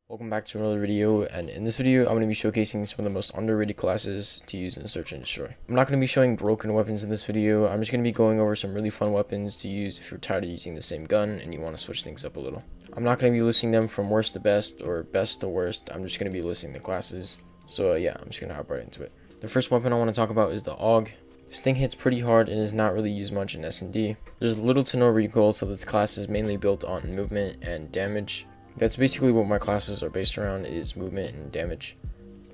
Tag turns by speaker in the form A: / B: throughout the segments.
A: Welcome back to another video, and in this video I'm going to be showcasing some of the most underrated classes to use in Search and Destroy. I'm not going to be showing broken weapons in this video. I'm just going to be going over some really fun weapons to use if you're tired of using the same gun and you want to switch things up a little. I'm not going to be listing them from worst to best or best to worst. I'm just going to be listing the classes. So yeah, I'm just going to hop right into it. The first weapon I want to talk about is the AUG. This thing hits pretty hard and is not really used much in SnD. There's little to no recoil, so this class is mainly built on movement and damage. That's basically what my classes are based around, is movement and damage.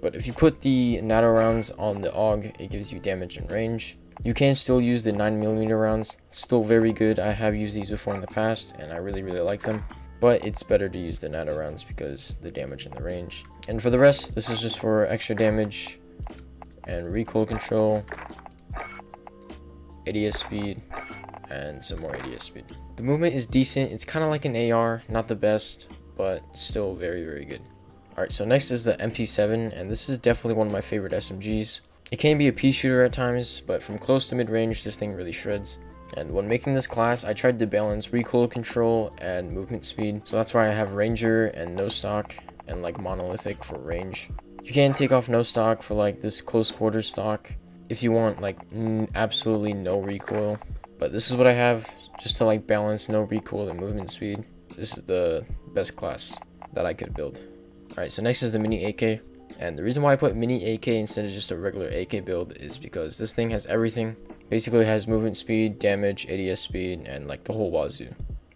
A: But if you put the NATO rounds on the AUG, it gives you damage and range. You can still use the 9mm rounds, still very good. I have used these before in the past and I really like them. But it's better to use the NATO rounds because the damage and the range. And for the rest, this is just for extra damage and recoil control, ADS speed, and some more ADS speed. The movement is decent. It's kind of like an AR, not the best, but still very good. Alright, so next is the MP7, and this is definitely one of my favorite SMGs. It can be a pea shooter at times, but from close to mid-range this thing really shreds. And when making this class, I tried to balance recoil control and movement speed, so that's why I have Ranger and no stock and like monolithic for range. You can take off no stock for like this close quarters stock if you want like absolutely no recoil, but this is what I have just to like balance no recoil and movement speed. This is the best class that I could build. Alright, so next is the mini AK, and the reason why I put mini AK instead of just a regular AK build is because this thing has everything. Basically it has movement speed, damage, ADS speed, and like the whole wazoo.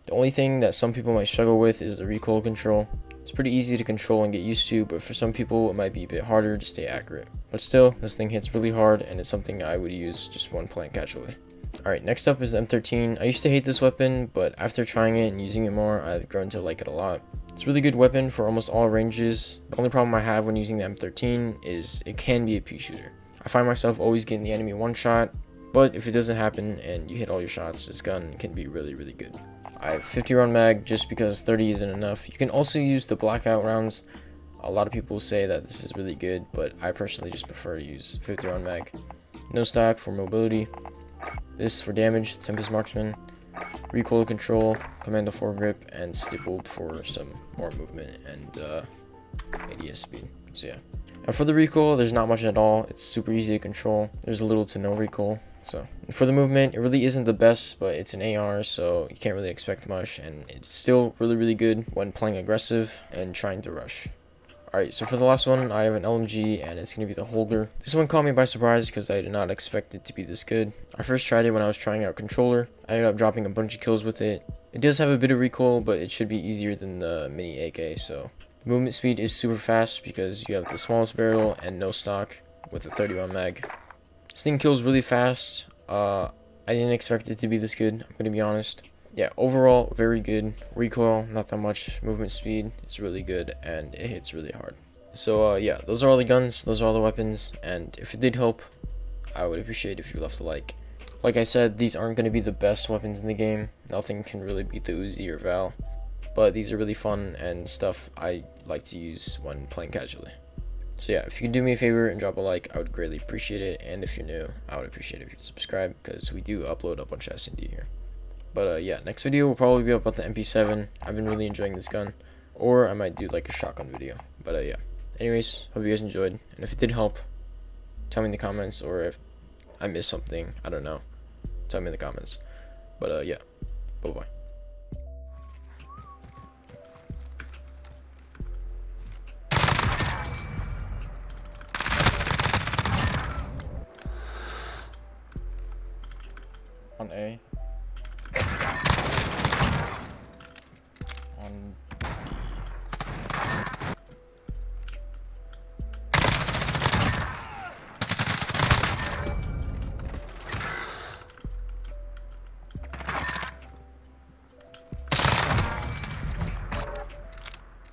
A: The only thing that some people might struggle with is the recoil control. It's pretty easy to control and get used to, but for some people it might be a bit harder to stay accurate. But still, this thing hits really hard and it's something I would use just when playing casually. Alright, next up is the M13. I used to hate this weapon, but after trying it and using it more, I've grown to like it a lot. It's a really good weapon for almost all ranges. The only problem I have when using the M13 is it can be a pea shooter. I find myself always getting the enemy one shot, but if it doesn't happen and you hit all your shots, this gun can be really good. I have 50 round mag just because 30 isn't enough. You can also use the blackout rounds. A lot of people say that this is really good, but I personally just prefer to use 50 round mag. No stock for mobility. This for damage, Tempest Marksman, recoil control, commando foregrip, and stippled for some more movement and ADS speed. So yeah. And for the recoil, there's not much at all. It's super easy to control. There's little to no recoil. So and for the movement, it really isn't the best, but it's an AR, so you can't really expect much, and it's still really good when playing aggressive and trying to rush. Alright, so for the last one, I have an LMG, and it's going to be the Holder. This one caught me by surprise because I did not expect it to be this good. I first tried it when I was trying out controller. I ended up dropping a bunch of kills with it. It does have a bit of recoil, but it should be easier than the mini AK, so. The movement speed is super fast because you have the smallest barrel and no stock with a 30 round mag. This thing kills really fast. I didn't expect it to be this good, I'm going to be honest. Yeah, overall, very good. Recoil, not that much. Movement speed is really good, and it hits really hard. So, yeah, those are all the guns. Those are all the weapons. And if it did help, I would appreciate if you left a like. Like I said, these aren't going to be the best weapons in the game. Nothing can really beat the Uzi or Val. But these are really fun and stuff I like to use when playing casually. So yeah, if you could do me a favor and drop a like, I would greatly appreciate it. And if you're new, I would appreciate it if you subscribe, because we do upload a bunch of SnD here. But yeah, next video will probably be about the MP7. I've been really enjoying this gun. Or I might do like a shotgun video. But yeah. Anyways, hope you guys enjoyed. And if it did help, tell me in the comments. Or if I missed something, I don't know, tell me in the comments. But yeah, bye-bye. On A. On B.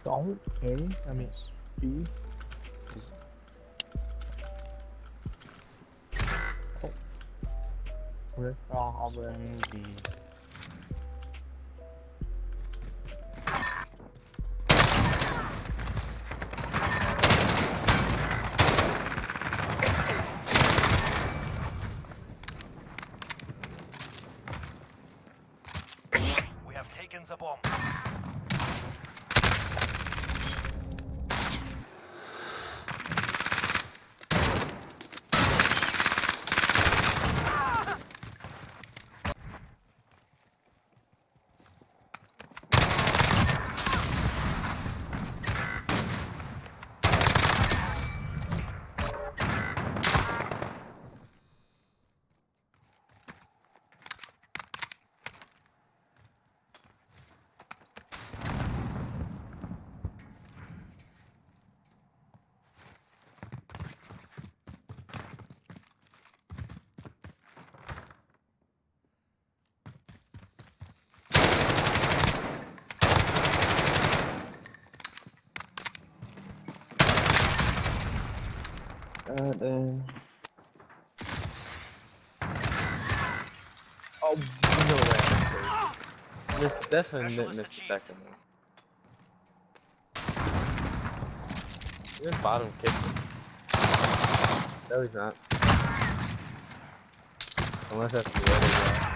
B: Don't A, I mean B.
A: Is
B: Okay. I'll be
A: on B.
C: We have taken the bomb.
B: Then. Oh, no way. Missed, definitely missed the second one. Even bottom kicked him. No, he's not. Unless that's the other guy.